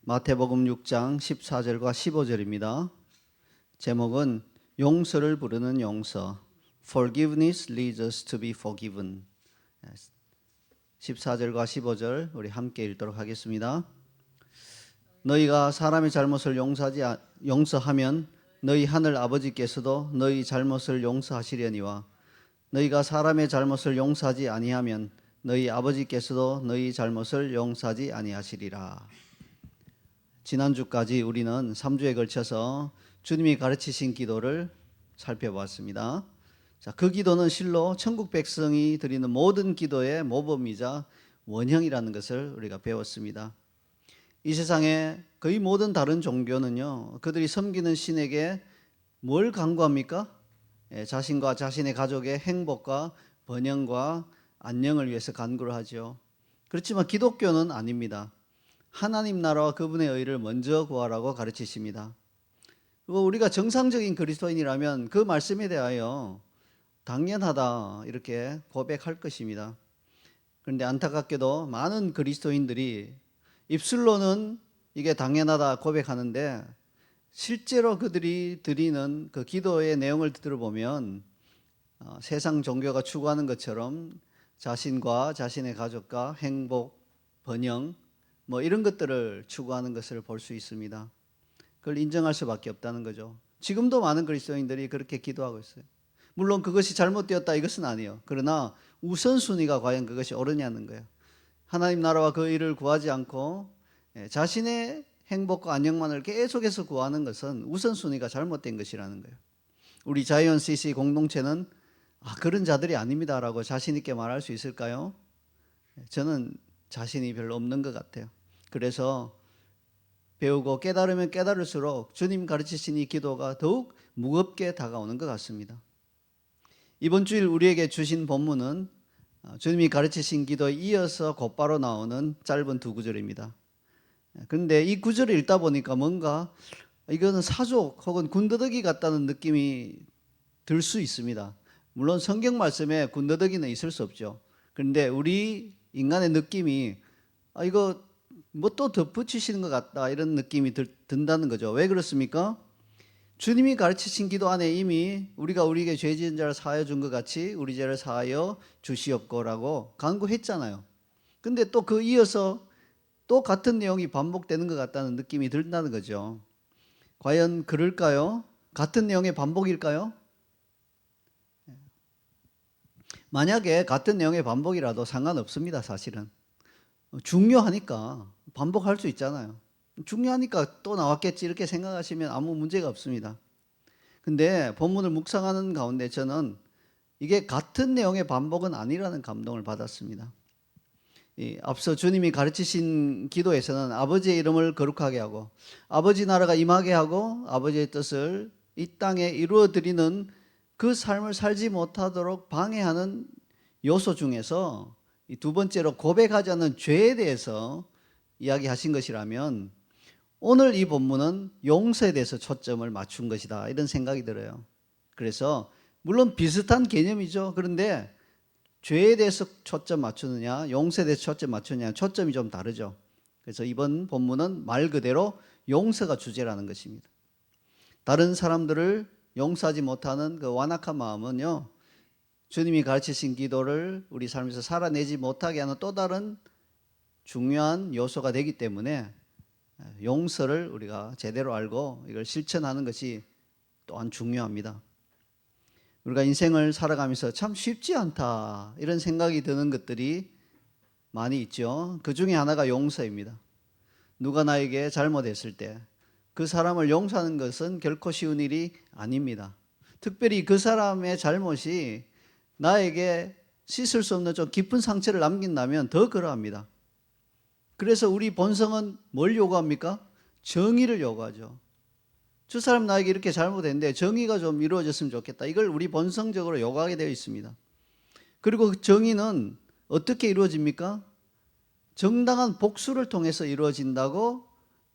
마태복음 6장 14절과 15절입니다. 제목은 용서를 부르는 용서. Forgiveness leads us to be forgiven. 14절과 15절 우리 함께 읽도록 하겠습니다. 너희가 사람의 잘못을 용서하면 너희 하늘 아버지께서도 너희 잘못을 용서하시려니와 너희가 사람의 잘못을 용서하지 아니하면 너희 아버지께서도 너희 잘못을 용서하지 아니하시리라. 지난주까지 우리는 3주에 걸쳐서 주님이 가르치신 기도를 살펴봤습니다. 자, 그 기도는 실로 천국 백성이 드리는 모든 기도의 모범이자 원형이라는 것을 우리가 배웠습니다. 이 세상의 거의 모든 다른 종교는요, 그들이 섬기는 신에게 뭘 간구합니까? 자신과 자신의 가족의 행복과 번영과 안녕을 위해서 간구를 하죠. 그렇지만 기독교는 아닙니다. 하나님 나라와 그분의 의를 먼저 구하라고 가르치십니다. 그리고 우리가 정상적인 그리스도인이라면 그 말씀에 대하여 당연하다 이렇게 고백할 것입니다. 그런데 안타깝게도 많은 그리스도인들이 입술로는 이게 당연하다 고백하는데 실제로 그들이 드리는 그 기도의 내용을 들어보면 세상 종교가 추구하는 것처럼 자신과 자신의 가족과 행복, 번영 이런 것들을 추구하는 것을 볼 수 있습니다. 그걸 인정할 수밖에 없다는 거죠. 지금도 많은 그리스도인들이 그렇게 기도하고 있어요. 물론 그것이 잘못되었다 이것은 아니에요. 그러나 우선순위가 과연 그것이 옳으냐는 거예요. 하나님 나라와 그 일을 구하지 않고 자신의 행복과 안녕만을 계속해서 구하는 것은 우선순위가 잘못된 것이라는 거예요. 우리 자이언 CC 공동체는 그런 자들이 아닙니다라고 자신 있게 말할 수 있을까요? 저는 자신이 별로 없는 것 같아요. 그래서 배우고 깨달으면 깨달을수록 주님 가르치신 이 기도가 더욱 무겁게 다가오는 것 같습니다. 이번 주일 우리에게 주신 본문은 주님이 가르치신 기도에 이어서 곧바로 나오는 짧은 두 구절입니다. 그런데 이 구절을 읽다 보니까 뭔가 이거는 사족 혹은 군더더기 같다는 느낌이 들 수 있습니다. 물론 성경 말씀에 군더더기는 있을 수 없죠. 그런데 우리 인간의 느낌이 이거 또 덧붙이시는 것 같다 이런 느낌이 든다는 거죠. 왜 그렇습니까? 주님이 가르치신 기도 안에 이미 우리가 우리에게 죄 지은 자를 사하여 준 것 같이 우리 죄를 사하여 주시옵고라고 간구했잖아요. 근데 또 그 이어서 또 같은 내용이 반복되는 것 같다는 느낌이 든다는 거죠. 과연 그럴까요? 같은 내용의 반복일까요? 만약에 같은 내용의 반복이라도 상관없습니다. 사실은 중요하니까 반복할 수 있잖아요. 중요하니까 또 나왔겠지 이렇게 생각하시면 아무 문제가 없습니다. 근데 본문을 묵상하는 가운데 저는 이게 같은 내용의 반복은 아니라는 감동을 받았습니다. 앞서 주님이 가르치신 기도에서는 아버지의 이름을 거룩하게 하고 아버지 나라가 임하게 하고 아버지의 뜻을 이 땅에 이루어 드리는 그 삶을 살지 못하도록 방해하는 요소 중에서 이 두 번째로 고백하지 않는 죄에 대해서 이야기하신 것이라면 오늘 이 본문은 용서에 대해서 초점을 맞춘 것이다 이런 생각이 들어요. 그래서 물론 비슷한 개념이죠. 그런데 죄에 대해서 초점 맞추느냐 용서에 대해서 초점 맞추느냐 초점이 좀 다르죠. 그래서 이번 본문은 말 그대로 용서가 주제라는 것입니다. 다른 사람들을 용서하지 못하는 그 완악한 마음은요, 주님이 가르치신 기도를 우리 삶에서 살아내지 못하게 하는 또 다른 중요한 요소가 되기 때문에 용서를 우리가 제대로 알고 이걸 실천하는 것이 또한 중요합니다. 우리가 인생을 살아가면서 참 쉽지 않다 이런 생각이 드는 것들이 많이 있죠. 그 중에 하나가 용서입니다. 누가 나에게 잘못했을 때 그 사람을 용서하는 것은 결코 쉬운 일이 아닙니다. 특별히 그 사람의 잘못이 나에게 씻을 수 없는 좀 깊은 상처를 남긴다면 더 그러합니다. 그래서 우리 본성은 뭘 요구합니까? 정의를 요구하죠. 저 사람 나에게 이렇게 잘못했는데 정의가 좀 이루어졌으면 좋겠다. 이걸 우리 본성적으로 요구하게 되어 있습니다. 그리고 그 정의는 어떻게 이루어집니까? 정당한 복수를 통해서 이루어진다고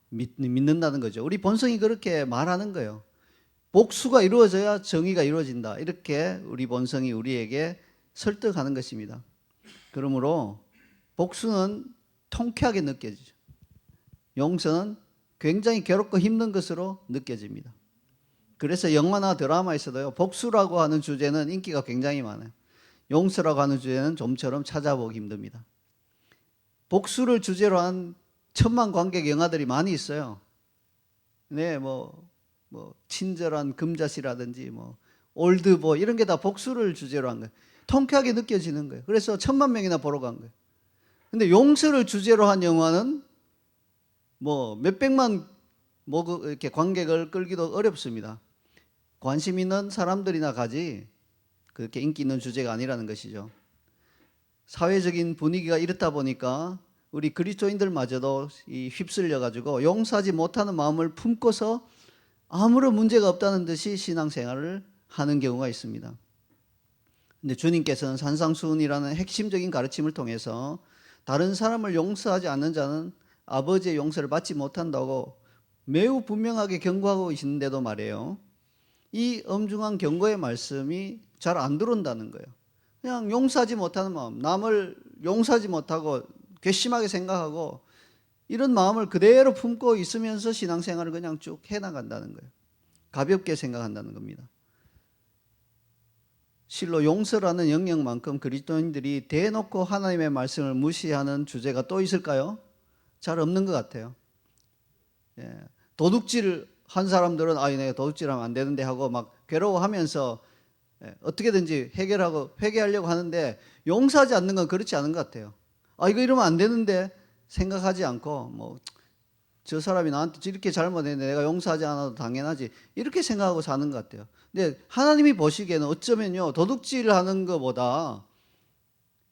믿는다는 거죠. 우리 본성이 그렇게 말하는 거예요. 복수가 이루어져야 정의가 이루어진다. 이렇게 우리 본성이 우리에게 설득하는 것입니다. 그러므로 복수는 통쾌하게 느껴지죠. 용서는 굉장히 괴롭고 힘든 것으로 느껴집니다. 그래서 영화나 드라마에서도요, 복수라고 하는 주제는 인기가 굉장히 많아요. 용서라고 하는 주제는 좀처럼 찾아보기 힘듭니다. 복수를 주제로 한 천만 관객 영화들이 많이 있어요. 네, 뭐 친절한 금자씨라든지 올드보이 이런 게 다 복수를 주제로 한 거예요. 통쾌하게 느껴지는 거예요. 그래서 천만 명이나 보러 간 거예요. 근데 용서를 주제로 한 영화는 몇백만 이렇게 관객을 끌기도 어렵습니다. 관심 있는 사람들이나 가지 그렇게 인기 있는 주제가 아니라는 것이죠. 사회적인 분위기가 이렇다 보니까 우리 그리스도인들마저도 휩쓸려 가지고 용서하지 못하는 마음을 품고서 아무런 문제가 없다는 듯이 신앙생활을 하는 경우가 있습니다. 근데 주님께서는 산상수훈이라는 핵심적인 가르침을 통해서 다른 사람을 용서하지 않는 자는 아버지의 용서를 받지 못한다고 매우 분명하게 경고하고 계시는데도 말이에요, 이 엄중한 경고의 말씀이 잘 안 들어온다는 거예요. 그냥 용서하지 못하는 마음, 남을 용서하지 못하고 괘씸하게 생각하고 이런 마음을 그대로 품고 있으면서 신앙생활을 그냥 쭉 해나간다는 거예요. 가볍게 생각한다는 겁니다. 실로 용서라는 영역만큼 그리스도인들이 대놓고 하나님의 말씀을 무시하는 주제가 또 있을까요? 잘 없는 것 같아요. 예. 도둑질 한 사람들은 내가 도둑질하면 안 되는데 하고 막 괴로워하면서 어떻게든지 회개하려고 하는데, 용서하지 않는 건 그렇지 않은 것 같아요. 이거 이러면 안 되는데 생각하지 않고 저 사람이 나한테 이렇게 잘못했는데 내가 용서하지 않아도 당연하지, 이렇게 생각하고 사는 것 같아요. 근데 하나님이 보시기에는 어쩌면요, 도둑질하는 것보다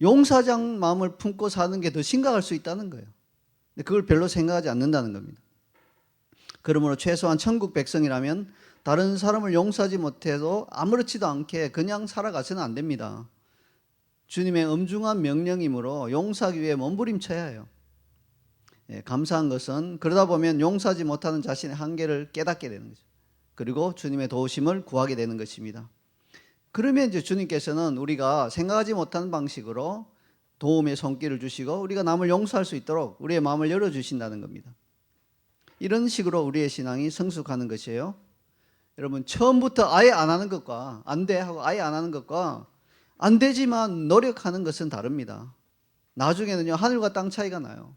용서하지 않는 마음을 품고 사는 게 더 심각할 수 있다는 거예요. 근데 그걸 별로 생각하지 않는다는 겁니다. 그러므로 최소한 천국 백성이라면 다른 사람을 용서하지 못해도 아무렇지도 않게 그냥 살아가서는 안 됩니다. 주님의 엄중한 명령이므로 용서하기 위해 몸부림쳐야 해요. 감사한 것은 그러다 보면 용서하지 못하는 자신의 한계를 깨닫게 되는 거죠. 그리고 주님의 도우심을 구하게 되는 것입니다. 그러면 이제 주님께서는 우리가 생각하지 못하는 방식으로 도움의 손길을 주시고 우리가 남을 용서할 수 있도록 우리의 마음을 열어주신다는 겁니다. 이런 식으로 우리의 신앙이 성숙하는 것이에요. 여러분, 처음부터 아예 안 하는 것과 안 돼 하고 아예 안 하는 것과 안 되지만 노력하는 것은 다릅니다. 나중에는요, 하늘과 땅 차이가 나요.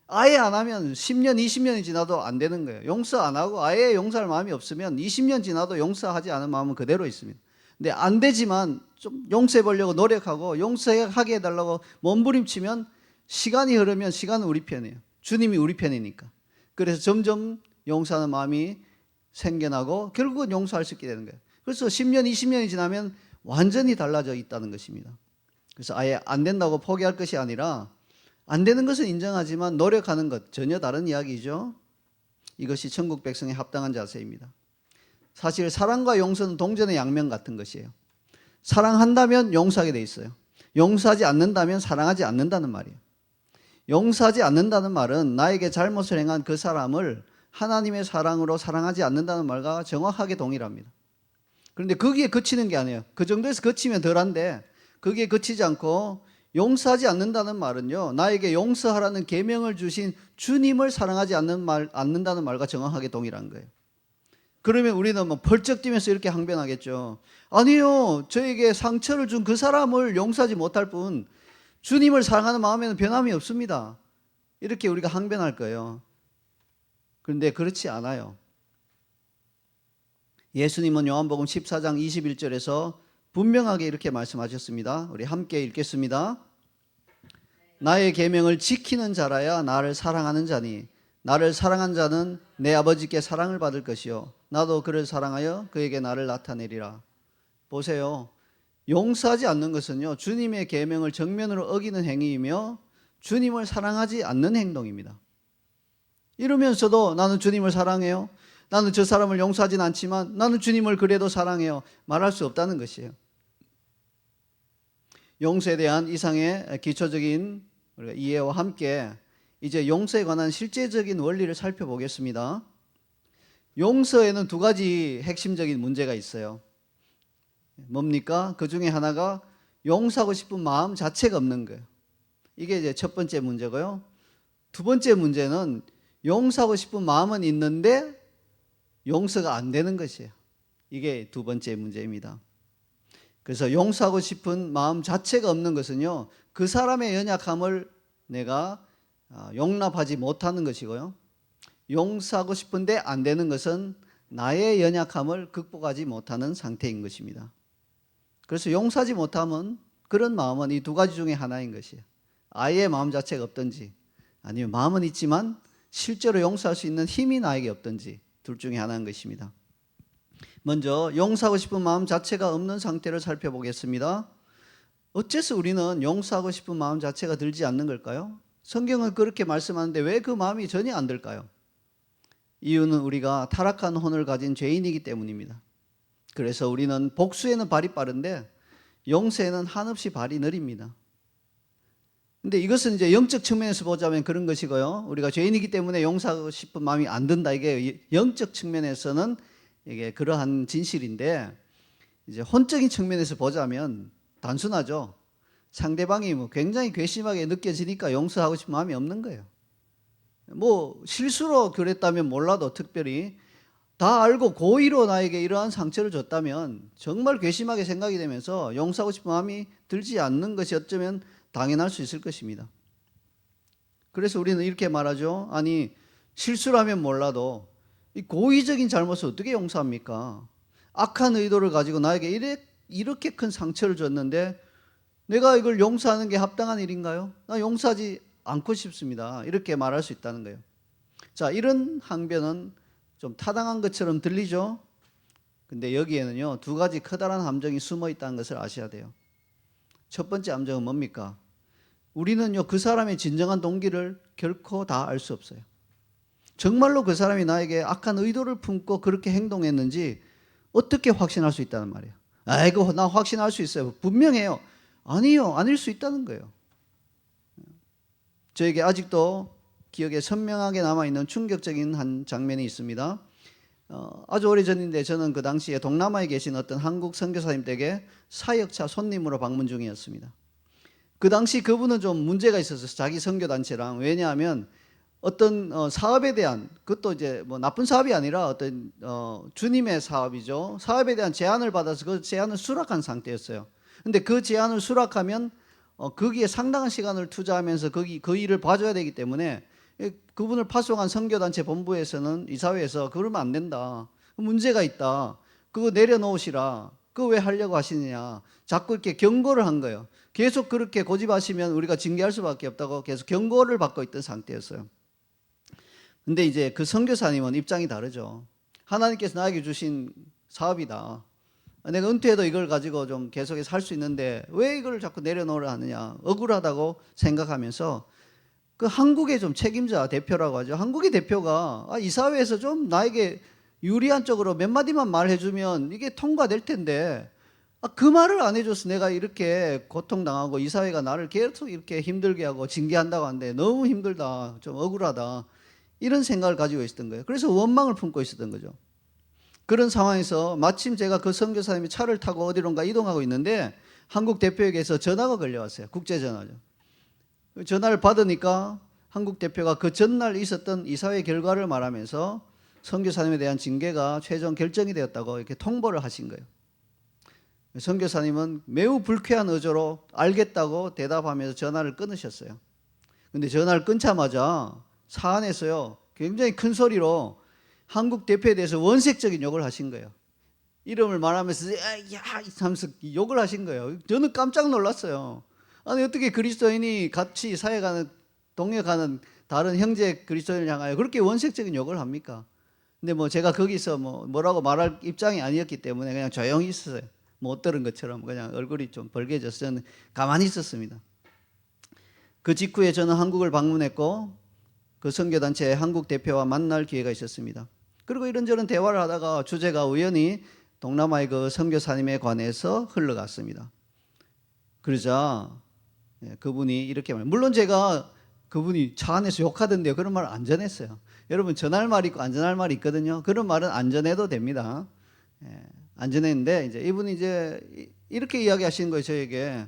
아예 안 하면 10년, 20년이 지나도 안 되는 거예요. 용서 안 하고 아예 용서할 마음이 없으면 20년 지나도 용서하지 않은 마음은 그대로 있습니다. 근데 안 되지만 좀 용서해 보려고 노력하고 용서하게 해달라고 몸부림치면 시간이 흐르면 시간은 우리 편이에요. 주님이 우리 편이니까. 그래서 점점 용서하는 마음이 생겨나고 결국은 용서할 수 있게 되는 거예요. 그래서 10년, 20년이 지나면 완전히 달라져 있다는 것입니다. 그래서 아예 안 된다고 포기할 것이 아니라 안 되는 것은 인정하지만 노력하는 것, 전혀 다른 이야기죠. 이것이 천국 백성에 합당한 자세입니다. 사실 사랑과 용서는 동전의 양면 같은 것이에요. 사랑한다면 용서하게 돼 있어요. 용서하지 않는다면 사랑하지 않는다는 말이에요. 용서하지 않는다는 말은 나에게 잘못을 행한 그 사람을 하나님의 사랑으로 사랑하지 않는다는 말과 정확하게 동일합니다. 그런데 거기에 그치는 게 아니에요. 그 정도에서 그치면 덜한데 거기에 그치지 않고 용서하지 않는다는 말은요, 나에게 용서하라는 계명을 주신 주님을 사랑하지 않는다는 말과 정확하게 동일한 거예요. 그러면 우리는 펄쩍 뛰면서 이렇게 항변하겠죠. 아니요, 저에게 상처를 준 그 사람을 용서하지 못할 뿐 주님을 사랑하는 마음에는 변함이 없습니다. 이렇게 우리가 항변할 거예요. 그런데 그렇지 않아요. 예수님은 요한복음 14장 21절에서 분명하게 이렇게 말씀하셨습니다. 우리 함께 읽겠습니다. 나의 계명을 지키는 자라야 나를 사랑하는 자니 나를 사랑한 자는 내 아버지께 사랑을 받을 것이요 나도 그를 사랑하여 그에게 나를 나타내리라. 보세요. 용서하지 않는 것은요, 주님의 계명을 정면으로 어기는 행위이며 주님을 사랑하지 않는 행동입니다. 이러면서도 나는 주님을 사랑해요, 나는 저 사람을 용서하진 않지만 나는 주님을 그래도 사랑해요, 말할 수 없다는 것이에요. 용서에 대한 이상의 기초적인 이해와 함께 이제 용서에 관한 실제적인 원리를 살펴보겠습니다. 용서에는 두 가지 핵심적인 문제가 있어요. 뭡니까? 그 중에 하나가 용서하고 싶은 마음 자체가 없는 거예요. 이게 이제 첫 번째 문제고요. 두 번째 문제는 용서하고 싶은 마음은 있는데 용서가 안 되는 것이에요. 이게 두 번째 문제입니다. 그래서 용서하고 싶은 마음 자체가 없는 것은요, 그 사람의 연약함을 내가 용납하지 못하는 것이고요, 용서하고 싶은데 안 되는 것은 나의 연약함을 극복하지 못하는 상태인 것입니다. 그래서 용서하지 못하면 그런 마음은 이 두 가지 중에 하나인 것이에요. 아예 마음 자체가 없든지, 아니면 마음은 있지만 실제로 용서할 수 있는 힘이 나에게 없든지, 둘 중에 하나인 것입니다. 먼저 용서하고 싶은 마음 자체가 없는 상태를 살펴보겠습니다. 어째서 우리는 용서하고 싶은 마음 자체가 들지 않는 걸까요? 성경은 그렇게 말씀하는데 왜 그 마음이 전혀 안 들까요? 이유는 우리가 타락한 혼을 가진 죄인이기 때문입니다. 그래서 우리는 복수에는 발이 빠른데 용서에는 한없이 발이 느립니다. 근데 이것은 이제 영적 측면에서 보자면 그런 것이고요, 우리가 죄인이기 때문에 용서하고 싶은 마음이 안 든다, 이게 영적 측면에서는 이게 그러한 진실인데, 이제 혼적인 측면에서 보자면 단순하죠. 상대방이 뭐 굉장히 괘씸하게 느껴지니까 용서하고 싶은 마음이 없는 거예요. 뭐 실수로 그랬다면 몰라도, 특별히 다 알고 고의로 나에게 이러한 상처를 줬다면 정말 괘씸하게 생각이 되면서 용서하고 싶은 마음이 들지 않는 것이 어쩌면 당연할 수 있을 것입니다. 그래서 우리는 이렇게 말하죠. 아니, 실수라면 몰라도 이 고의적인 잘못을 어떻게 용서합니까? 악한 의도를 가지고 나에게 이렇게 큰 상처를 줬는데 내가 이걸 용서하는 게 합당한 일인가요? 나 용서하지 않고 싶습니다. 이렇게 말할 수 있다는 거예요. 자, 이런 항변은 좀 타당한 것처럼 들리죠? 근데 여기에는요, 두 가지 커다란 함정이 숨어 있다는 것을 아셔야 돼요. 첫 번째 함정은 뭡니까? 우리는요, 그 사람의 진정한 동기를 결코 다 알 수 없어요. 정말로 그 사람이 나에게 악한 의도를 품고 그렇게 행동했는지 어떻게 확신할 수 있다는 말이에요. 아이고, 나 확신할 수 있어요. 분명해요. 아니요, 아닐 수 있다는 거예요. 저에게 아직도 기억에 선명하게 남아있는 충격적인 한 장면이 있습니다. 아주 오래전인데 저는 그 당시에 동남아에 계신 어떤 한국 선교사님 댁에 사역차 손님으로 방문 중이었습니다. 그 당시 그분은 좀 문제가 있었어요. 자기 선교단체랑. 왜냐하면 어떤 사업에 대한, 그것도 이제 뭐 나쁜 사업이 아니라 어떤 주님의 사업이죠. 사업에 대한 제안을 받아서 그 제안을 수락한 상태였어요. 근데 그 제안을 수락하면 거기에 상당한 시간을 투자하면서 그 일을 봐줘야 되기 때문에 그분을 파송한 선교단체 본부에서는, 이사회에서 그러면 안 된다, 문제가 있다, 그거 내려놓으시라, 그거 왜 하려고 하시느냐, 자꾸 이렇게 경고를 한 거예요. 계속 그렇게 고집하시면 우리가 징계할 수밖에 없다고 계속 경고를 받고 있던 상태였어요. 근데 이제 그 선교사님은 입장이 다르죠. 하나님께서 나에게 주신 사업이다, 내가 은퇴해도 이걸 가지고 좀 계속해서 할 수 있는데 왜 이걸 자꾸 내려놓으려 하느냐, 억울하다고 생각하면서 그 한국의 좀 책임자, 대표라고 하죠. 한국의 대표가 이사회에서 좀 나에게 유리한 쪽으로 몇 마디만 말해주면 이게 통과될 텐데, 그 말을 안 해줘서 내가 이렇게 고통당하고 이사회가 나를 계속 이렇게 힘들게 하고 징계한다고 하는데 너무 힘들다, 좀 억울하다, 이런 생각을 가지고 있었던 거예요. 그래서 원망을 품고 있었던 거죠. 그런 상황에서 마침 제가 그 선교사님이 차를 타고 어디론가 이동하고 있는데 한국 대표에게서 전화가 걸려왔어요. 국제전화죠. 전화를 받으니까 한국 대표가 그 전날 있었던 이사회 결과를 말하면서 선교사님에 대한 징계가 최종 결정이 되었다고 이렇게 통보를 하신 거예요. 선교사님은 매우 불쾌한 어조로 알겠다고 대답하면서 전화를 끊으셨어요. 근데 전화를 끊자마자 차 안에서요, 굉장히 큰 소리로 한국 대표에 대해서 원색적인 욕을 하신 거예요. 이름을 말하면서 야 하면서 욕을 하신 거예요. 저는 깜짝 놀랐어요. 아니, 어떻게 그리스도인이 같이 사역하는, 동역하는 다른 형제 그리스도인을 향하여 그렇게 원색적인 욕을 합니까? 근데 뭐 제가 거기서 뭐라고 말할 입장이 아니었기 때문에 그냥 조용히 있었어요. 못 들은 것처럼 그냥 얼굴이 좀 벌개져서 저는 가만히 있었습니다. 그 직후에 저는 한국을 방문했고 그 선교단체의 한국 대표와 만날 기회가 있었습니다. 그리고 이런저런 대화를 하다가 주제가 우연히 동남아의 그 선교사님에 관해서 흘러갔습니다. 그러자 그분이 이렇게 말해요. 물론 제가 그분이 차 안에서 욕하던데요, 그런 말 안 전했어요. 여러분, 전할 말이 있고 안 전할 말이 있거든요. 그런 말은 안 전해도 됩니다. 안 전했는데 이제 이분이 이제 이렇게 이야기하시는 거예요. 저에게,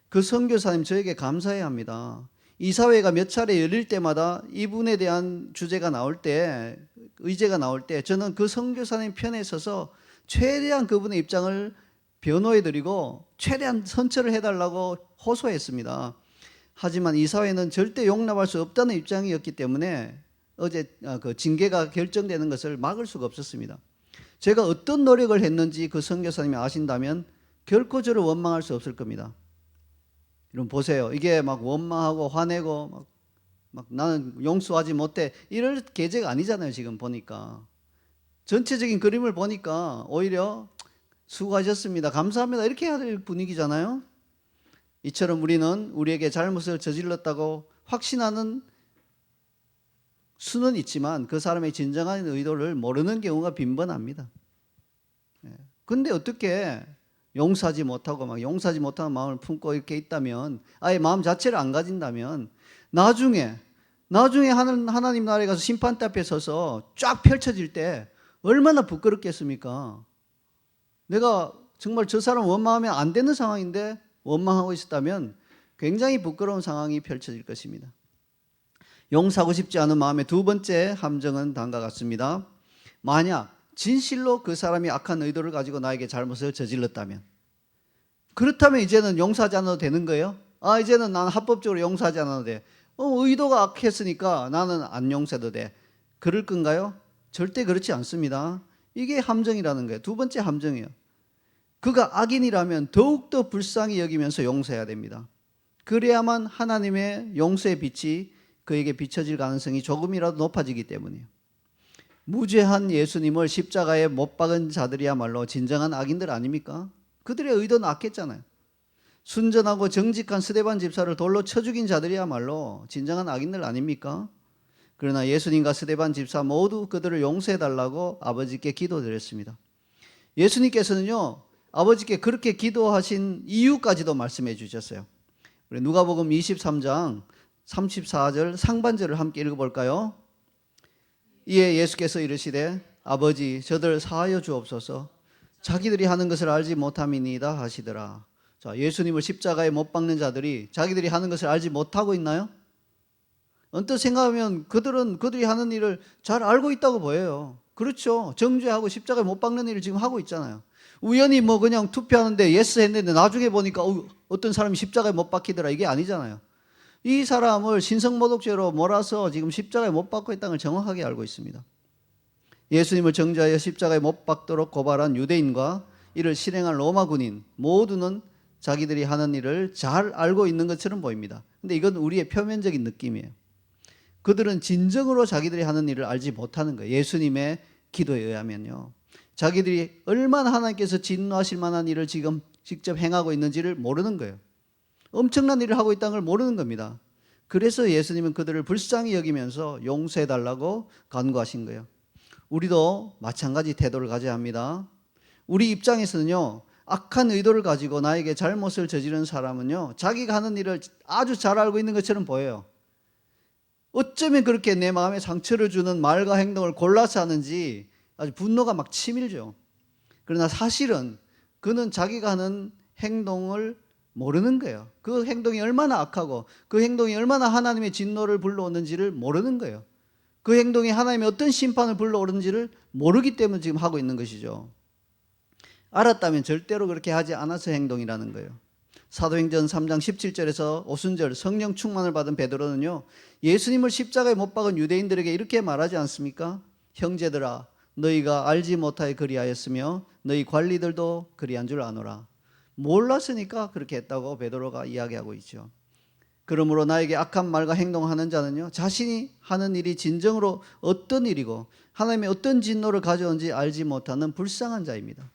그 선교사님 저에게 감사해야 합니다. 이사회가 몇 차례 열릴 때마다 이분에 대한 주제가 나올 때, 의제가 나올 때 저는 그 선교사님 편에 서서 최대한 그분의 입장을 변호해드리고 최대한 선처를 해달라고 호소했습니다. 하지만 이사회는 절대 용납할 수 없다는 입장이었기 때문에 어제 그 징계가 결정되는 것을 막을 수가 없었습니다. 제가 어떤 노력을 했는지 그 선교사님이 아신다면 결코 저를 원망할 수 없을 겁니다. 여러분 보세요. 이게 막 원망하고 화내고 막 나는 용서하지 못해 이럴 계제가 아니잖아요. 지금 보니까 전체적인 그림을 보니까 오히려 수고하셨습니다, 감사합니다 이렇게 해야 될 분위기잖아요. 이처럼 우리는 우리에게 잘못을 저질렀다고 확신하는 수는 있지만 그 사람의 진정한 의도를 모르는 경우가 빈번합니다. 근데 어떻게 용서하지 못하고 막 용서하지 못하는 마음을 품고 이렇게 있다면, 아예 마음 자체를 안 가진다면 나중에 하나님 나라에 가서 심판대 앞에 서서 쫙 펼쳐질 때 얼마나 부끄럽겠습니까? 내가 정말 저 사람 원망하면 안 되는 상황인데 원망하고 있었다면 굉장히 부끄러운 상황이 펼쳐질 것입니다. 용서하고 싶지 않은 마음의 두 번째 함정은 다음과 같습니다. 만약 진실로 그 사람이 악한 의도를 가지고 나에게 잘못을 저질렀다면, 그렇다면 이제는 용서하지 않아도 되는 거예요? 이제는 나는 합법적으로 용서하지 않아도 돼. 의도가 악했으니까 나는 안 용서해도 돼. 그럴 건가요? 절대 그렇지 않습니다. 이게 함정이라는 거예요. 두 번째 함정이에요. 그가 악인이라면 더욱더 불쌍히 여기면서 용서해야 됩니다. 그래야만 하나님의 용서의 빛이 그에게 비춰질 가능성이 조금이라도 높아지기 때문이에요. 무죄한 예수님을 십자가에 못 박은 자들이야말로 진정한 악인들 아닙니까? 그들의 의도는 악했잖아요. 순전하고 정직한 스데반 집사를 돌로 쳐 죽인 자들이야말로 진정한 악인들 아닙니까? 그러나 예수님과 스데반 집사 모두 그들을 용서해달라고 아버지께 기도드렸습니다. 예수님께서는요, 아버지께 그렇게 기도하신 이유까지도 말씀해 주셨어요. 우리 누가복음 23장 34절 상반절을 함께 읽어볼까요? 이에 예수께서 이르시되 아버지 저들 사하여 주옵소서 자기들이 하는 것을 알지 못함이니이다 하시더라. 자, 예수님을 십자가에 못 박는 자들이 자기들이 하는 것을 알지 못하고 있나요? 언뜻 생각하면 그들이 하는 일을 잘 알고 있다고 보여요. 그렇죠. 정죄하고 십자가에 못 박는 일을 지금 하고 있잖아요. 우연히 그냥 투표하는데 예스 했는데 나중에 보니까 어떤 사람이 십자가에 못 박히더라, 이게 아니잖아요. 이 사람을 신성모독죄로 몰아서 지금 십자가에 못 박고 있다는 걸 정확하게 알고 있습니다. 예수님을 정죄하여 십자가에 못 박도록 고발한 유대인과 이를 실행한 로마 군인 모두는 자기들이 하는 일을 잘 알고 있는 것처럼 보입니다. 근데 이건 우리의 표면적인 느낌이에요. 그들은 진정으로 자기들이 하는 일을 알지 못하는 거예요. 예수님의 기도에 의하면요, 자기들이 얼마나 하나님께서 진노하실 만한 일을 지금 직접 행하고 있는지를 모르는 거예요. 엄청난 일을 하고 있다는 걸 모르는 겁니다. 그래서 예수님은 그들을 불쌍히 여기면서 용서해달라고 간구하신 거예요. 우리도 마찬가지 태도를 가져야 합니다. 우리 입장에서는요, 악한 의도를 가지고 나에게 잘못을 저지른 사람은요, 자기가 하는 일을 아주 잘 알고 있는 것처럼 보여요. 어쩌면 그렇게 내 마음에 상처를 주는 말과 행동을 골라서 하는지 아주 분노가 막 치밀죠. 그러나 사실은 그는 자기가 하는 행동을 모르는 거예요. 그 행동이 얼마나 악하고 그 행동이 얼마나 하나님의 진노를 불러오는지를 모르는 거예요. 그 행동이 하나님의 어떤 심판을 불러오는지를 모르기 때문에 지금 하고 있는 것이죠. 알았다면 절대로 그렇게 하지 않아서 행동이라는 거예요. 사도행전 3장 17절에서 오순절 성령 충만을 받은 베드로는요, 예수님을 십자가에 못 박은 유대인들에게 이렇게 말하지 않습니까? 형제들아, 너희가 알지 못하여 그리하였으며 너희 관리들도 그리한 줄 아노라. 몰랐으니까 그렇게 했다고 베드로가 이야기하고 있죠. 그러므로 나에게 악한 말과 행동하는 자는요, 자신이 하는 일이 진정으로 어떤 일이고 하나님의 어떤 진노를 가져온지 알지 못하는 불쌍한 자입니다.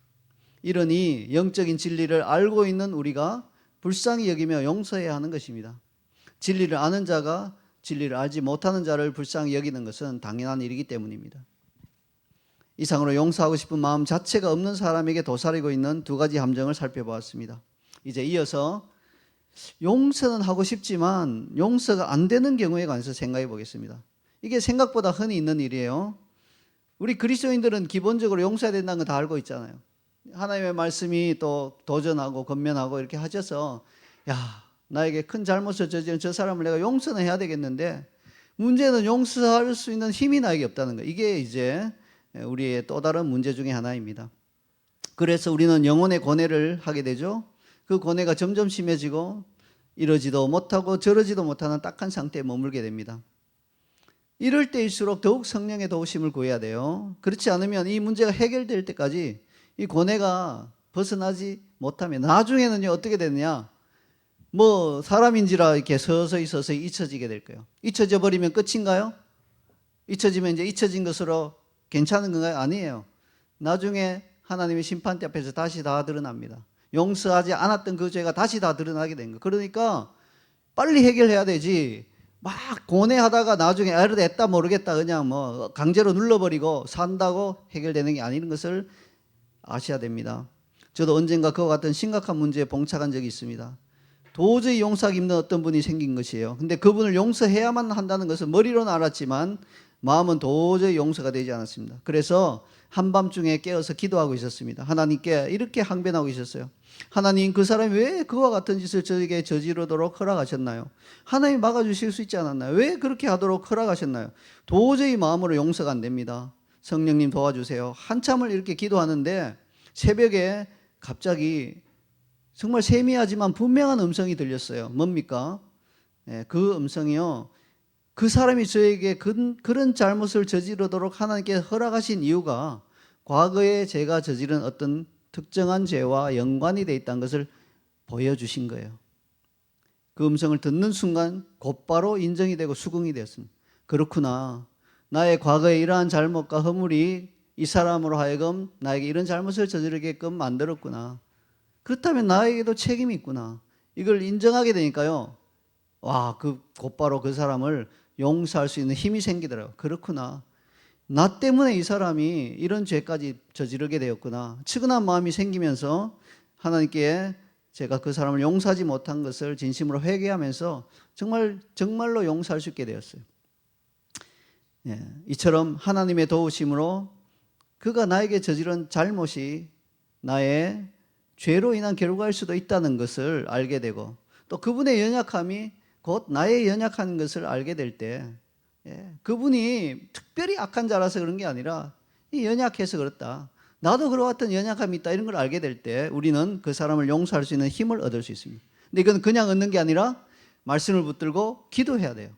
이러니 영적인 진리를 알고 있는 우리가 불쌍히 여기며 용서해야 하는 것입니다. 진리를 아는 자가 진리를 알지 못하는 자를 불쌍히 여기는 것은 당연한 일이기 때문입니다. 이상으로 용서하고 싶은 마음 자체가 없는 사람에게 도사리고 있는 두 가지 함정을 살펴보았습니다. 이제 이어서 용서는 하고 싶지만 용서가 안 되는 경우에 관해서 생각해 보겠습니다. 이게 생각보다 흔히 있는 일이에요. 우리 그리스도인들은 기본적으로 용서해야 된다는 거 다 알고 있잖아요. 하나님의 말씀이 또 도전하고 권면하고 이렇게 하셔서, 야, 나에게 큰 잘못을 저지른 저 사람을 내가 용서는 해야 되겠는데 문제는 용서할 수 있는 힘이 나에게 없다는 거예요. 이게 이제 우리의 또 다른 문제 중에 하나입니다. 그래서 우리는 영혼의 고뇌를 하게 되죠. 그 고뇌가 점점 심해지고 이러지도 못하고 저러지도 못하는 딱한 상태에 머물게 됩니다. 이럴 때일수록 더욱 성령의 도우심을 구해야 돼요. 그렇지 않으면 이 문제가 해결될 때까지 이 고뇌가 벗어나지 못하면 나중에는요 어떻게 되느냐, 뭐 사람인지라 이렇게 서서히 잊혀지게 될 거예요. 잊혀져 버리면 끝인가요? 잊혀지면 이제 잊혀진 것으로 괜찮은 건가요? 아니에요. 나중에 하나님의 심판대 앞에서 다시 다 드러납니다. 용서하지 않았던 그 죄가 다시 다 드러나게 된 거예요. 그러니까 빨리 해결해야 되지, 막 고뇌하다가 나중에 아르 됐다 모르겠다 그냥 뭐 강제로 눌러버리고 산다고 해결되는 게 아닌 것을 아셔야 됩니다. 저도 언젠가 그와 같은 심각한 문제에 봉착한 적이 있습니다. 도저히 용서하기 힘든 어떤 분이 생긴 것이에요. 근데 그분을 용서해야만 한다는 것은 머리로는 알았지만 마음은 도저히 용서가 되지 않았습니다. 그래서 한밤중에 깨어서 기도하고 있었습니다. 하나님께 이렇게 항변하고 있었어요. 하나님, 그 사람이 왜 그와 같은 짓을 저에게 저지르도록 허락하셨나요? 하나님 막아주실 수 있지 않았나요? 왜 그렇게 하도록 허락하셨나요? 도저히 마음으로 용서가 안 됩니다. 성령님 도와주세요. 한참을 이렇게 기도하는데 새벽에 갑자기 정말 세미하지만 분명한 음성이 들렸어요. 뭡니까? 그 음성이요, 그 사람이 저에게 그런 잘못을 저지르도록 하나님께 허락하신 이유가 과거에 제가 저지른 어떤 특정한 죄와 연관이 되어 있다는 것을 보여주신 거예요. 그 음성을 듣는 순간 곧바로 인정이 되고 수긍이 되었습니다. 그렇구나, 나의 과거에 이러한 잘못과 허물이 이 사람으로 하여금 나에게 이런 잘못을 저지르게끔 만들었구나. 그렇다면 나에게도 책임이 있구나. 이걸 인정하게 되니까요, 와, 곧바로 그 사람을 용서할 수 있는 힘이 생기더라고요. 그렇구나, 나 때문에 이 사람이 이런 죄까지 저지르게 되었구나. 측은한 마음이 생기면서 하나님께 제가 그 사람을 용서하지 못한 것을 진심으로 회개하면서 정말로 용서할 수 있게 되었어요. 이처럼 하나님의 도우심으로 그가 나에게 저지른 잘못이 나의 죄로 인한 결과일 수도 있다는 것을 알게 되고, 또 그분의 연약함이 곧 나의 연약한 것을 알게 될 때, 그분이 특별히 악한 자라서 그런 게 아니라 연약해서 그렇다, 나도 그와 같은 연약함이 있다, 이런 걸 알게 될 때 우리는 그 사람을 용서할 수 있는 힘을 얻을 수 있습니다. 근데 이건 그냥 얻는 게 아니라 말씀을 붙들고 기도해야 돼요.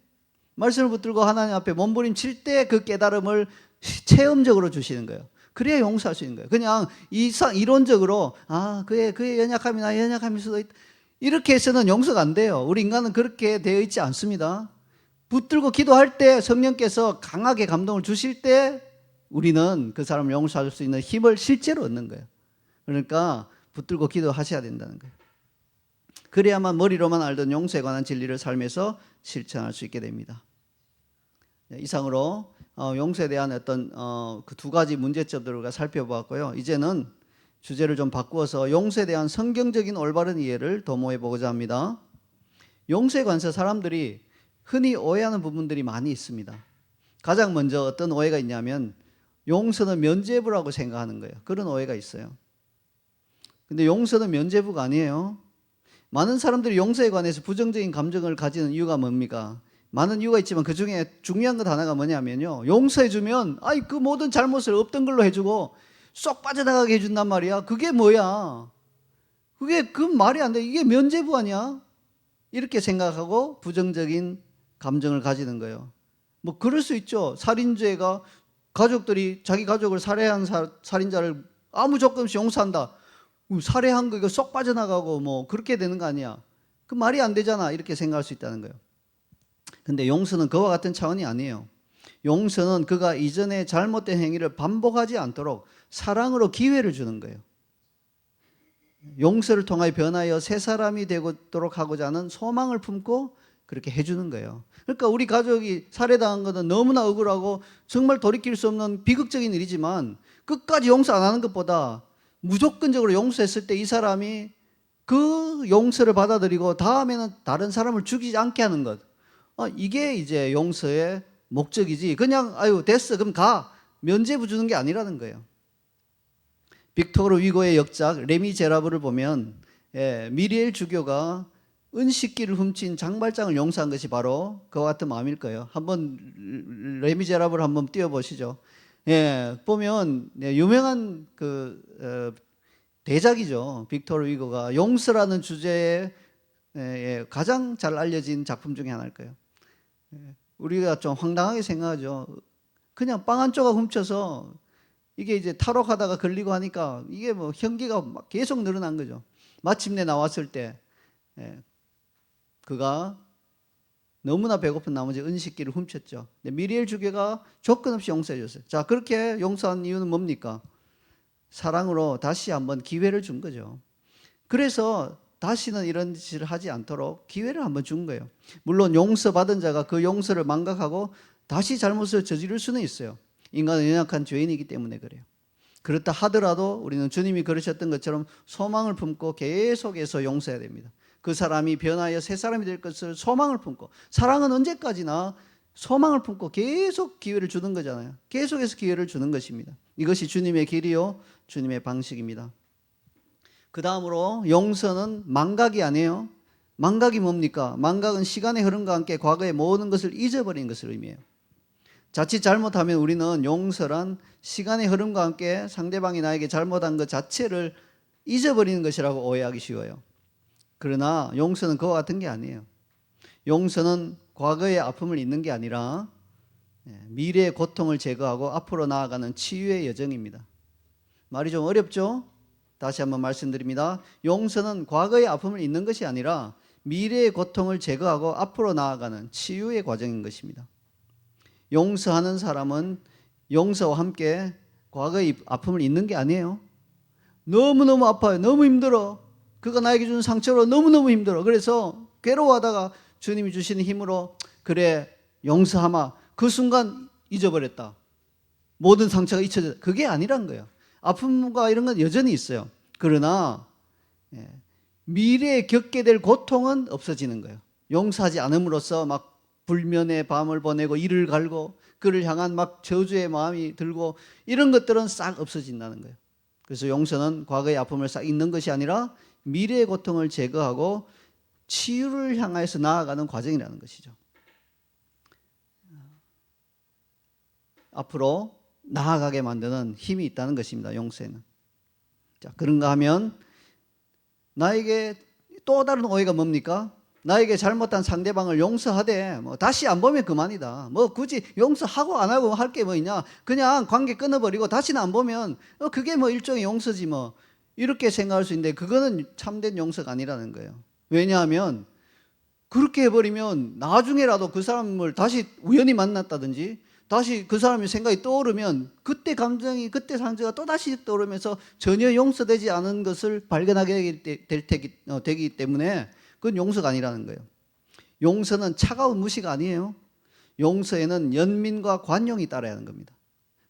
말씀을 붙들고 하나님 앞에 몸부림칠 때 그 깨달음을 체험적으로 주시는 거예요. 그래야 용서할 수 있는 거예요. 그냥 이론적으로 그의 연약함이 나의 연약함일 수도 있다, 이렇게 해서는 용서가 안 돼요. 우리 인간은 그렇게 되어 있지 않습니다. 붙들고 기도할 때 성령께서 강하게 감동을 주실 때 우리는 그 사람을 용서할 수 있는 힘을 실제로 얻는 거예요. 그러니까 붙들고 기도하셔야 된다는 거예요. 그래야만 머리로만 알던 용서에 관한 진리를 삶에서 실천할 수 있게 됩니다. 이상으로 용서에 대한 어떤 그 두 가지 문제점들을 우리가 살펴보았고요. 이제는 주제를 좀 바꾸어서 용서에 대한 성경적인 올바른 이해를 도모해 보고자 합니다. 용서에 관해서 사람들이 흔히 오해하는 부분들이 많이 있습니다. 가장 먼저 어떤 오해가 있냐면 용서는 면죄부라고 생각하는 거예요. 그런 오해가 있어요. 근데 용서는 면죄부가 아니에요. 많은 사람들이 용서에 관해서 부정적인 감정을 가지는 이유가 뭡니까? 많은 이유가 있지만 그 중에 중요한 것 하나가 뭐냐면요, 용서해주면 그 모든 잘못을 없던 걸로 해주고 쏙 빠져나가게 해준단 말이야. 그게 뭐야? 그 말이 안 돼. 이게 면죄부 아니야? 이렇게 생각하고 부정적인 감정을 가지는 거예요. 뭐 그럴 수 있죠. 살인죄가 가족들이 자기 가족을 살해한 살인자를 아무 조건 없이 용서한다. 살해한 거 이거 쏙 빠져나가고 뭐 그렇게 되는 거 아니야? 그 말이 안 되잖아. 이렇게 생각할 수 있다는 거예요. 근데 용서는 그와 같은 차원이 아니에요. 용서는 그가 이전에 잘못된 행위를 반복하지 않도록 사랑으로 기회를 주는 거예요. 용서를 통하여 변하여 새 사람이 되도록 하고자 하는 소망을 품고 그렇게 해주는 거예요. 그러니까 우리 가족이 살해당한 것은 너무나 억울하고 정말 돌이킬 수 없는 비극적인 일이지만 끝까지 용서 안 하는 것보다 무조건적으로 용서했을 때 이 사람이 그 용서를 받아들이고 다음에는 다른 사람을 죽이지 않게 하는 것, 이게 이제 용서의 목적이지, 그냥 됐어 그럼 가, 면죄부 주는 게 아니라는 거예요. 빅토르 위고의 역작 레미제라블을 보면 미리엘 주교가 은식기를 훔친 장발장을 용서한 것이 바로 그와 같은 마음일 거예요. 한번 레미제라블 한번 띄워보시죠. 예, 보면 유명한 대작이죠. 빅토르 위고가 용서라는 주제에 가장 잘 알려진 작품 중에 하나일 거예요. 우리가 좀 황당하게 생각하죠. 그냥 빵 한 조각 훔쳐서 이게 이제 탈옥하다가 걸리고 하니까 이게 뭐 형기가 막 계속 늘어난 거죠. 마침내 나왔을 때 그가 너무나 배고픈 나머지 은식기를 훔쳤죠. 미리엘 주교가 조건 없이 용서해 줬어요. 자, 그렇게 용서한 이유는 뭡니까? 사랑으로 다시 한번 기회를 준 거죠. 그래서 다시는 이런 짓을 하지 않도록 기회를 한번 준 거예요. 물론 용서받은 자가 그 용서를 망각하고 다시 잘못을 저지를 수는 있어요. 인간은 연약한 죄인이기 때문에 그래요. 그렇다 하더라도 우리는 주님이 그러셨던 것처럼 소망을 품고 계속해서 용서해야 됩니다. 그 사람이 변하여 새 사람이 될 것을 소망을 품고, 사랑은 언제까지나 소망을 품고 계속 기회를 주는 거잖아요. 계속해서 기회를 주는 것입니다. 이것이 주님의 길이요, 주님의 방식입니다. 그 다음으로 용서는 망각이 아니에요. 망각이 뭡니까? 망각은 시간의 흐름과 함께 과거의 모든 것을 잊어버리는 것을 의미해요. 자칫 잘못하면 우리는 용서란 시간의 흐름과 함께 상대방이 나에게 잘못한 것 자체를 잊어버리는 것이라고 오해하기 쉬워요. 그러나 용서는 그와 같은 게 아니에요. 용서는 과거의 아픔을 잊는 게 아니라 미래의 고통을 제거하고 앞으로 나아가는 치유의 여정입니다. 말이 좀 어렵죠? 다시 한번 말씀드립니다. 용서는 과거의 아픔을 잊는 것이 아니라 미래의 고통을 제거하고 앞으로 나아가는 치유의 과정인 것입니다. 용서하는 사람은 용서와 함께 과거의 아픔을 잊는 게 아니에요. 너무너무 아파요. 너무 힘들어. 그가 나에게 준 상처로 너무너무 힘들어. 그래서 괴로워하다가 주님이 주시는 힘으로 그래 용서하마. 그 순간 잊어버렸다. 모든 상처가 잊혀졌다. 그게 아니란 거예요. 아픔과 이런 건 여전히 있어요. 그러나 미래에 겪게 될 고통은 없어지는 거예요. 용서하지 않음으로써 막 불면의 밤을 보내고 이를 갈고 그를 향한 막 저주의 마음이 들고 이런 것들은 싹 없어진다는 거예요. 그래서 용서는 과거의 아픔을 싹 잊는 것이 아니라 미래의 고통을 제거하고 치유를 향해서 나아가는 과정이라는 것이죠. 앞으로 나아가게 만드는 힘이 있다는 것입니다. 용서에는. 자, 그런가 하면 나에게 또 다른 오해가 뭡니까? 나에게 잘못한 상대방을 용서하되 다시 안 보면 그만이다. 굳이 용서하고 안 하고 할 게 뭐 있냐? 그냥 관계 끊어버리고 다시는 안 보면 그게 일종의 용서지 이렇게 생각할 수 있는데 그거는 참된 용서가 아니라는 거예요. 왜냐하면 그렇게 해버리면 나중에라도 그 사람을 다시 우연히 만났다든지 다시 그 사람의 생각이 떠오르면 그때 감정이 그때 상처가 또다시 떠오르면서 전혀 용서되지 않은 것을 발견하게 되기 때문에 그건 용서가 아니라는 거예요. 용서는 차가운 무시가 아니에요. 용서에는 연민과 관용이 따라야 하는 겁니다.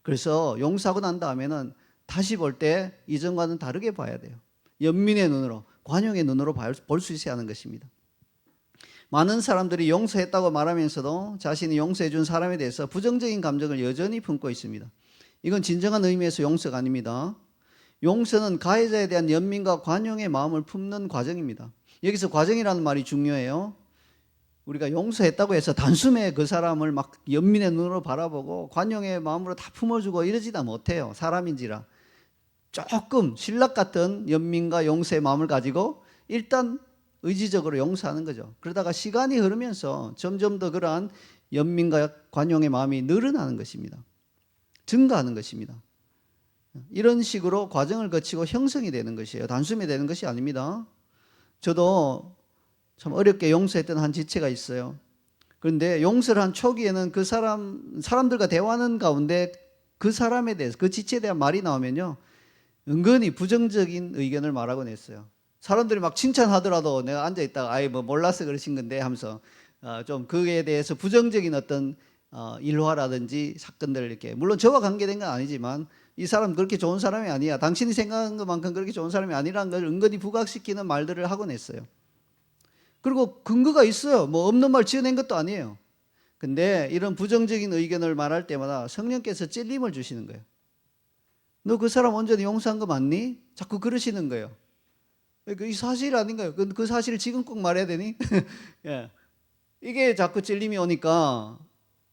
그래서 용서하고 난 다음에는 다시 볼 때 이전과는 다르게 봐야 돼요. 연민의 눈으로, 관용의 눈으로 볼 수 있어야 하는 것입니다. 많은 사람들이 용서했다고 말하면서도 자신이 용서해 준 사람에 대해서 부정적인 감정을 여전히 품고 있습니다. 이건 진정한 의미에서 용서가 아닙니다. 용서는 가해자에 대한 연민과 관용의 마음을 품는 과정입니다. 여기서 과정이라는 말이 중요해요. 우리가 용서했다고 해서 단숨에 그 사람을 막 연민의 눈으로 바라보고 관용의 마음으로 다 품어주고 이러지도 못해요. 사람인지라. 조금 신락 같은 연민과 용서의 마음을 가지고 일단 의지적으로 용서하는 거죠. 그러다가 시간이 흐르면서 점점 더 그러한 연민과 관용의 마음이 늘어나는 것입니다. 증가하는 것입니다. 이런 식으로 과정을 거치고 형성이 되는 것이에요. 단숨에 되는 것이 아닙니다. 저도 참 어렵게 용서했던 한 지체가 있어요. 그런데 용서를 한 초기에는 그 사람들과 대화하는 가운데 그 사람에 대해서, 그 지체에 대한 말이 나오면요, 은근히 부정적인 의견을 말하곤 했어요. 사람들이 막 칭찬하더라도 내가 앉아있다가 아이 몰라서 그러신 건데 하면서 좀 그에 대해서 부정적인 어떤 일화라든지 사건들을 이렇게, 물론 저와 관계된 건 아니지만 이 사람 그렇게 좋은 사람이 아니야, 당신이 생각한 것만큼 그렇게 좋은 사람이 아니라는 걸 은근히 부각시키는 말들을 하곤 했어요. 그리고 근거가 있어요. 없는 말 지어낸 것도 아니에요. 근데 이런 부정적인 의견을 말할 때마다 성령께서 찔림을 주시는 거예요. 너 그 사람 온전히 용서한 거 맞니? 자꾸 그러시는 거예요. 이 사실 아닌가요? 그 사실을 지금 꼭 말해야 되니? 예. 이게 자꾸 찔림이 오니까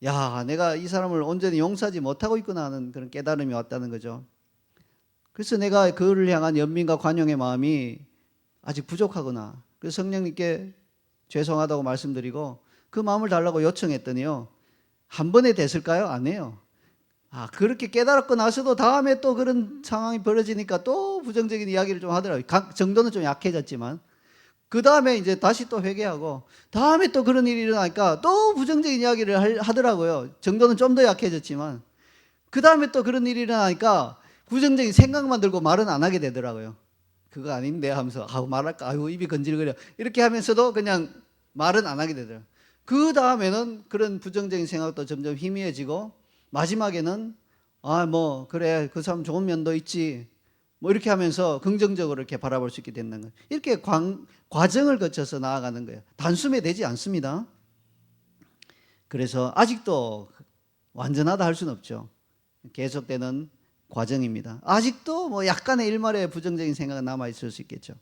야, 내가 이 사람을 온전히 용서하지 못하고 있구나 하는 그런 깨달음이 왔다는 거죠. 그래서 내가 그를 향한 연민과 관용의 마음이 아직 부족하구나. 그래서 성령님께 죄송하다고 말씀드리고 그 마음을 달라고 요청했더니요. 한 번에 됐을까요? 아니에요. 그렇게 깨달았고 나서도 다음에 또 그런 상황이 벌어지니까 또 부정적인 이야기를 좀 하더라고요. 정도는 좀 약해졌지만. 그 다음에 이제 다시 또 회개하고 다음에 또 그런 일이 일어나니까 또 부정적인 이야기를 하더라고요. 정도는 좀 더 약해졌지만. 그 다음에 또 그런 일이 일어나니까 부정적인 생각만 들고 말은 안 하게 되더라고요. 그거 아닌데 하면서 말할까? 입이 건질거려. 이렇게 하면서도 그냥 말은 안 하게 되더라고요. 그 다음에는 그런 부정적인 생각도 점점 희미해지고 마지막에는 그래 그 사람 좋은 면도 있지 뭐 이렇게 하면서 긍정적으로 이렇게 바라볼 수 있게 된다는 거예요. 이렇게 과정을 거쳐서 나아가는 거예요. 단숨에 되지 않습니다. 그래서 아직도 완전하다 할 수는 없죠. 계속되는 과정입니다. 아직도 뭐 약간의 일말의 부정적인 생각은 남아있을 수 있겠죠.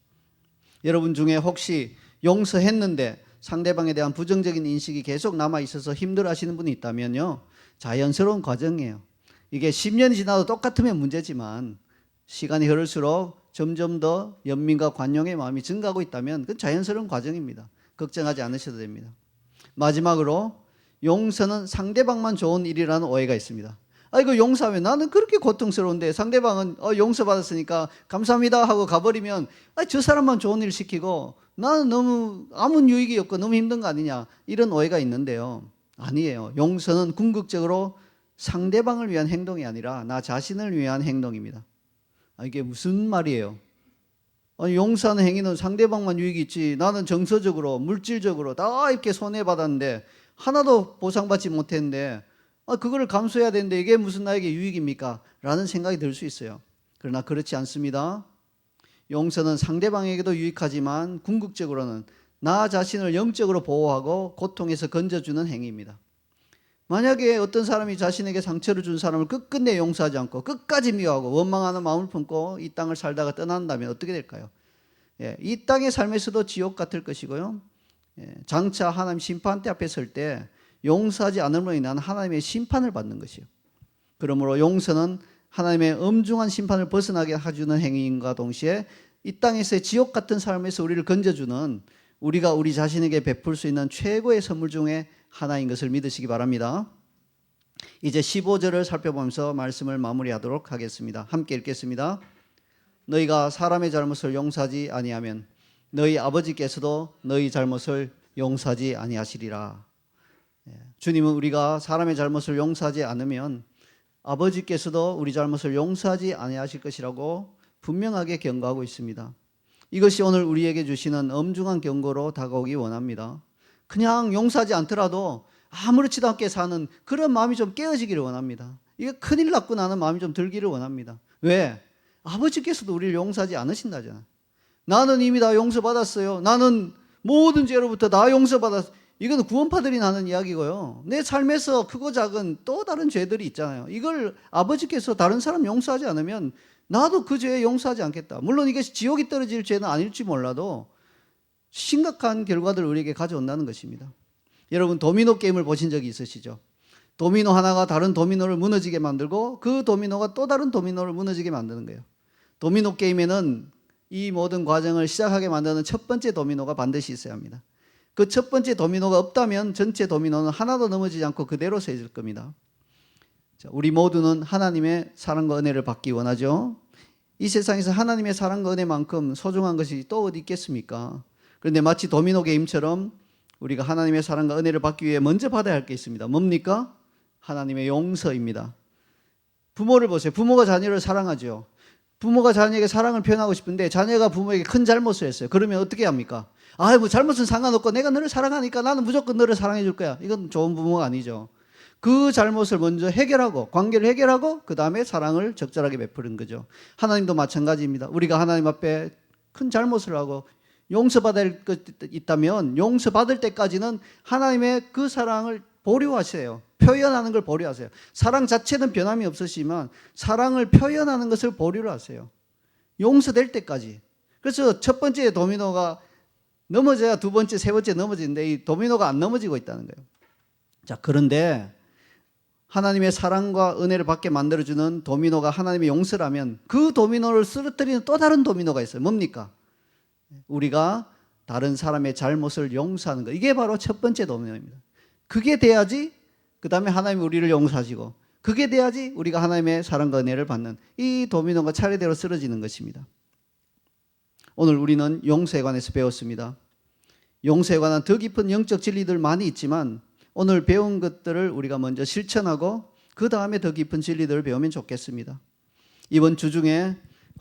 여러분 중에 혹시 용서했는데 상대방에 대한 부정적인 인식이 계속 남아있어서 힘들어하시는 분이 있다면요. 자연스러운 과정이에요. 이게 10년이 지나도 똑같으면 문제지만 시간이 흐를수록 점점 더 연민과 관용의 마음이 증가하고 있다면 그건 자연스러운 과정입니다. 걱정하지 않으셔도 됩니다. 마지막으로 용서는 상대방만 좋은 일이라는 오해가 있습니다. 이거 용서하면 나는 그렇게 고통스러운데 상대방은 용서받았으니까 감사합니다 하고 가버리면 저 사람만 좋은 일 시키고 나는 너무 아무 유익이 없고 너무 힘든 거 아니냐 이런 오해가 있는데요. 아니에요. 용서는 궁극적으로 상대방을 위한 행동이 아니라 나 자신을 위한 행동입니다. 이게 무슨 말이에요? 용서하는 행위는 상대방만 유익이 있지 나는 정서적으로 물질적으로 다 이렇게 손해받았는데 하나도 보상받지 못했는데 그거를 감수해야 되는데 이게 무슨 나에게 유익입니까? 라는 생각이 들 수 있어요. 그러나 그렇지 않습니다. 용서는 상대방에게도 유익하지만 궁극적으로는 나 자신을 영적으로 보호하고 고통에서 건져주는 행위입니다. 만약에 어떤 사람이 자신에게 상처를 준 사람을 끝끝내 용서하지 않고 끝까지 미워하고 원망하는 마음을 품고 이 땅을 살다가 떠난다면 어떻게 될까요? 이 땅의 삶에서도 지옥 같을 것이고요. 장차 하나님 심판대 앞에 설 때 용서하지 않음으로 인한 하나님의 심판을 받는 것이요. 그러므로 용서는 하나님의 엄중한 심판을 벗어나게 해주는 행위인과 동시에 이 땅에서의 지옥 같은 삶에서 우리를 건져주는 우리가 우리 자신에게 베풀 수 있는 최고의 선물 중에 하나인 것을 믿으시기 바랍니다. 이제 15절을 살펴보면서 말씀을 마무리하도록 하겠습니다. 함께 읽겠습니다. 너희가 사람의 잘못을 용서하지 아니하면 너희 아버지께서도 너희 잘못을 용서하지 아니하시리라. 주님은 우리가 사람의 잘못을 용서하지 않으면 아버지께서도 우리 잘못을 용서하지 아니하실 것이라고 분명하게 경고하고 있습니다. 이것이 오늘 우리에게 주시는 엄중한 경고로 다가오기 원합니다. 그냥 용서하지 않더라도 아무렇지도 않게 사는 그런 마음이 좀 깨어지기를 원합니다. 이게 큰일 났구나 하는 마음이 좀 들기를 원합니다. 왜? 아버지께서도 우리를 용서하지 않으신다잖아요. 나는 이미 다 용서받았어요. 나는 모든 죄로부터 다 용서받았어요. 이건 구원파들이 나는 이야기고요. 내 삶에서 크고 작은 또 다른 죄들이 있잖아요. 이걸 아버지께서 다른 사람 용서하지 않으면 나도 그 죄에 용서하지 않겠다. 물론 이게 지옥이 떨어질 죄는 아닐지 몰라도 심각한 결과들을 우리에게 가져온다는 것입니다. 여러분 도미노 게임을 보신 적이 있으시죠? 도미노 하나가 다른 도미노를 무너지게 만들고 그 도미노가 또 다른 도미노를 무너지게 만드는 거예요. 도미노 게임에는 이 모든 과정을 시작하게 만드는 첫 번째 도미노가 반드시 있어야 합니다. 그 첫 번째 도미노가 없다면 전체 도미노는 하나도 넘어지지 않고 그대로 서 있을 겁니다. 우리 모두는 하나님의 사랑과 은혜를 받기 원하죠. 이 세상에서 하나님의 사랑과 은혜만큼 소중한 것이 또 어디 있겠습니까? 그런데 마치 도미노 게임처럼 우리가 하나님의 사랑과 은혜를 받기 위해 먼저 받아야 할 게 있습니다. 뭡니까? 하나님의 용서입니다. 부모를 보세요. 부모가 자녀를 사랑하죠. 부모가 자녀에게 사랑을 표현하고 싶은데 자녀가 부모에게 큰 잘못을 했어요. 그러면 어떻게 합니까? 뭐 잘못은 상관없고 내가 너를 사랑하니까 나는 무조건 너를 사랑해 줄 거야. 이건 좋은 부모가 아니죠. 그 잘못을 먼저 해결하고 관계를 해결하고 그 다음에 사랑을 적절하게 베푸는 거죠. 하나님도 마찬가지입니다. 우리가 하나님 앞에 큰 잘못을 하고 용서받을 것 있다면 용서받을 때까지는 하나님의 그 사랑을 보류하세요. 표현하는 걸 보류하세요. 사랑 자체는 변함이 없으시지만 사랑을 표현하는 것을 보류를 하세요. 용서될 때까지. 그래서 첫 번째 도미노가 넘어져야 두 번째, 세 번째 넘어지는데 이 도미노가 안 넘어지고 있다는 거예요. 자, 그런데 하나님의 사랑과 은혜를 받게 만들어주는 도미노가 하나님의 용서라면 그 도미노를 쓰러뜨리는 또 다른 도미노가 있어요. 뭡니까? 우리가 다른 사람의 잘못을 용서하는 것. 이게 바로 첫 번째 도미노입니다. 그게 돼야지 그 다음에 하나님이 우리를 용서하시고, 그게 돼야지 우리가 하나님의 사랑과 은혜를 받는, 이 도미노가 차례대로 쓰러지는 것입니다. 오늘 우리는 용서에 관해서 배웠습니다. 용서에 관한 더 깊은 영적 진리들 많이 있지만 오늘 배운 것들을 우리가 먼저 실천하고 그 다음에 더 깊은 진리들을 배우면 좋겠습니다. 이번 주 중에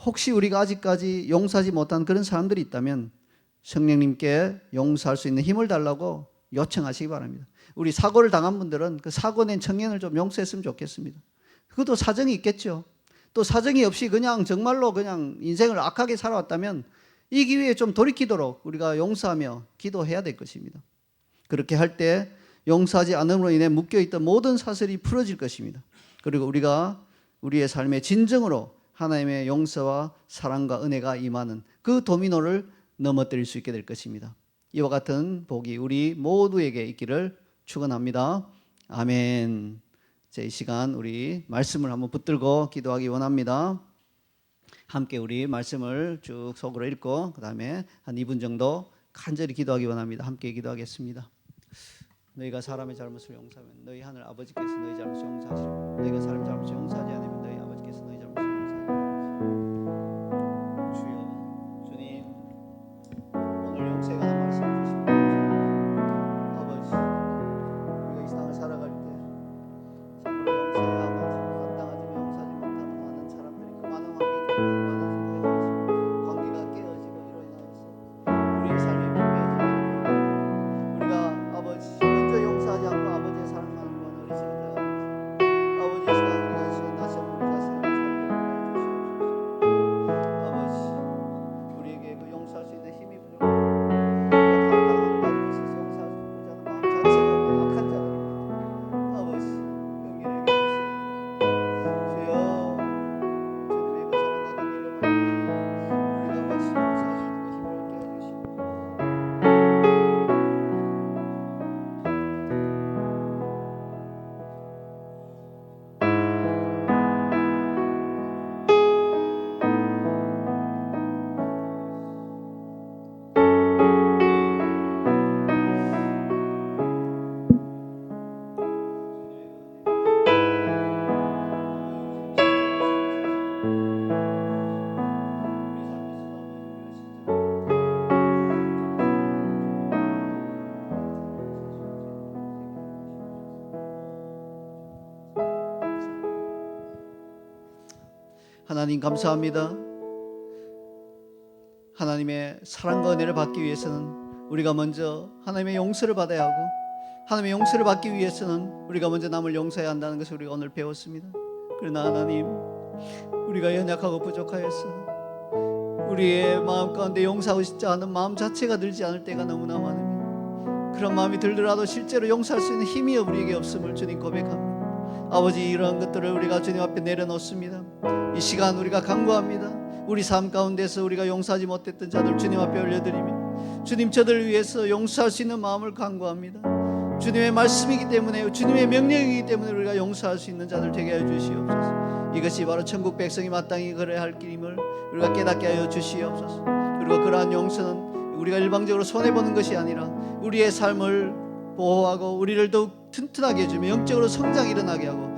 혹시 우리가 아직까지 용서하지 못한 그런 사람들이 있다면 성령님께 용서할 수 있는 힘을 달라고 요청하시기 바랍니다. 우리 사고를 당한 분들은 그 사고 낸 청년을 좀 용서했으면 좋겠습니다. 그것도 사정이 있겠죠. 또 사정이 없이 그냥 정말로 그냥 인생을 악하게 살아왔다면 이 기회에 좀 돌이키도록 우리가 용서하며 기도해야 될 것입니다. 그렇게 할 때 용서하지 않음으로 인해 묶여있던 모든 사슬이 풀어질 것입니다. 그리고 우리가 우리의 삶에 진정으로 하나님의 용서와 사랑과 은혜가 임하는 그 도미노를 넘어뜨릴 수 있게 될 것입니다. 이와 같은 복이 우리 모두에게 있기를 축원합니다. 아멘. 이 시간 우리 말씀을 한번 붙들고 기도하기 원합니다. 함께 우리 말씀을 쭉 속으로 읽고 그 다음에 한 2분 정도 간절히 기도하기 원합니다. 함께 기도하겠습니다. 너희가 사람의 잘못을 용서하면 너희 하늘 아버지께서 너희 잘못을 용서하시리라. 너희가 사람의 잘못을 용서하지 않으면 너희 아버지께서 너희 잘못을 용서하시리라. 주여, 주님, 오늘 용서에 관한 말씀을 주십니다. 아버지, 우리가 이 세상을 살아갈 때 참으로 용서해야 하고 감당하지 용서하지 못하는 많은 사람들이 그 많은 관계가 깨어지고 이로 인하여서 우리의 삶이 피폐해지고 우리가 아버지 먼저 용서하지 않고 아버지의 사랑만을 구하는 어리석은 자가 아버지 이 시간 우리가 지금 다시 한번 우리 자신을 살펴보여 주시옵소서. 아버지 우리에게 그 용서할 수 있는 힘이 부족하고 우리가 감당하는 가지고 있어서 용서하지 못하는 마음 자체가 악한 자들입니다. 아버지 용기를 주시옵소서. 주여 주님의 그 사랑과 긍휼을 받고 우리가 같이 용서할 수 있는 그 힘을 얻게 해주시옵소서. 하나님 감사합니다. 하나님의 사랑과 은혜를 받기 위해서는 우리가 먼저 하나님의 용서를 받아야 하고 하나님의 용서를 받기 위해서는 우리가 먼저 남을 용서해야 한다는 것을 우리가 오늘 배웠습니다. 그러나 하나님, 우리가 연약하고 부족하여서 우리의 마음 가운데 용서하고 싶지 않은 마음 자체가 들지 않을 때가 너무나 많으며 그런 마음이 들더라도 실제로 용서할 수 있는 힘이 우리에게 없음을 주님 고백합니다. 아버지, 이러한 것들을 우리가 주님 앞에 내려놓습니다. 이 시간 우리가 간구합니다. 우리 삶 가운데서 우리가 용서하지 못했던 자들 주님 앞에 올려드리며 주님, 저들을 위해서 용서할 수 있는 마음을 간구합니다. 주님의 말씀이기 때문에, 주님의 명령이기 때문에 우리가 용서할 수 있는 자들 되게 하여 주시옵소서. 이것이 바로 천국 백성이 마땅히 그래야 할 길임을 우리가 깨닫게 하여 주시옵소서. 그리고 그러한 용서는 우리가 일방적으로 손해보는 것이 아니라 우리의 삶을 보호하고 우리를 더욱 튼튼하게 해주며 영적으로 성장이 일어나게 하고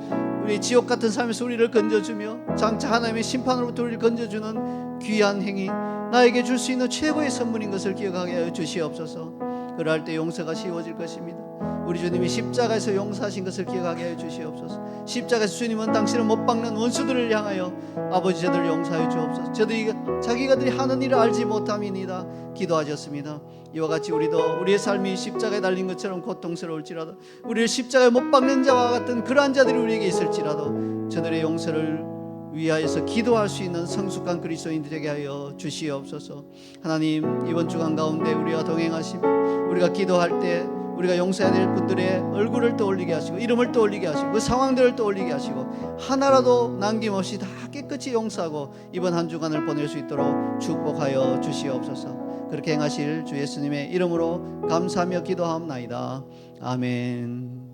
우리 지옥 같은 삶에서 우리를 건져주며 장차 하나님의 심판으로부터 우리를 건져주는 귀한 행위, 나에게 줄 수 있는 최고의 선물인 것을 기억하게 하여 주시옵소서. 그럴 때 용서가 쉬워질 것입니다. 우리 주님이 십자가에서 용서하신 것을 기억하게 하여 주시옵소서. 십자가에서 주님은 당신을 못 박는 원수들을 향하여 아버지, 저들을 용서하여 주옵소서. 저들이 자기가들이 하는 일을 알지 못함이니이다 기도하셨습니다. 이와 같이 우리도 우리의 삶이 십자가에 달린 것처럼 고통스러울지라도, 우리를 십자가에 못 박는 자와 같은 그러한 자들이 우리에게 있을지라도 저들의 용서를 위하여서 기도할 수 있는 성숙한 그리스도인들이 되게 하여 주시옵소서. 하나님, 이번 주간 가운데 우리와 동행하시며 우리가 기도할 때 우리가 용서해야 될 분들의 얼굴을 떠올리게 하시고 이름을 떠올리게 하시고 그 상황들을 떠올리게 하시고 하나라도 남김없이 다 깨끗이 깨끗이 용서하고 이번 한 주간을 보낼 수 있도록 축복하여 주시옵소서. 그렇게 행하실 주 예수님의 이름으로 감사하며 기도하옵나이다. 아멘.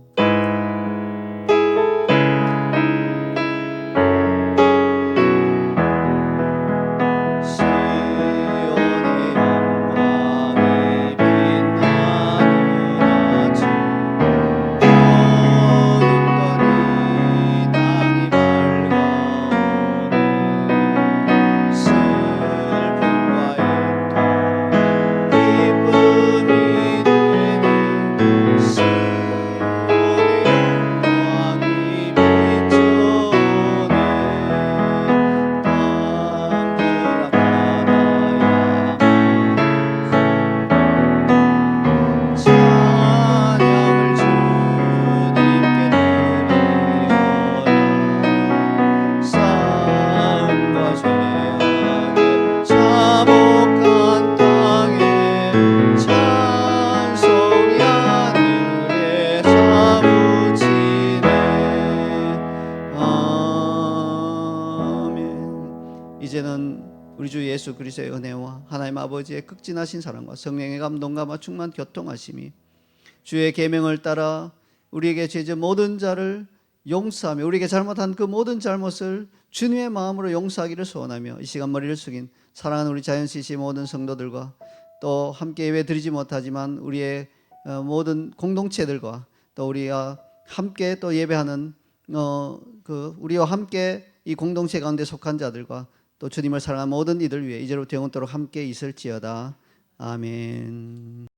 이제는 우리 주 예수 그리스도의 은혜와 하나님 아버지의 극진하신 사랑과 성령의 감동과 충만 교통하심이 주의 계명을 따라 우리에게 죄진 모든 자를 용서하며 우리에게 잘못한 그 모든 잘못을 주님의 마음으로 용서하기를 소원하며 이 시간 머리를 숙인 사랑하는 우리 자연CC 모든 성도들과 또 함께 예배 드리지 못하지만 우리의 모든 공동체들과 또 우리가 함께 또 예배하는 우리와 함께 이 공동체 가운데 속한 자들과 또 주님을 사랑하는 모든 이들 위해 이제로부터 영원토록 함께 있을지어다. 아멘.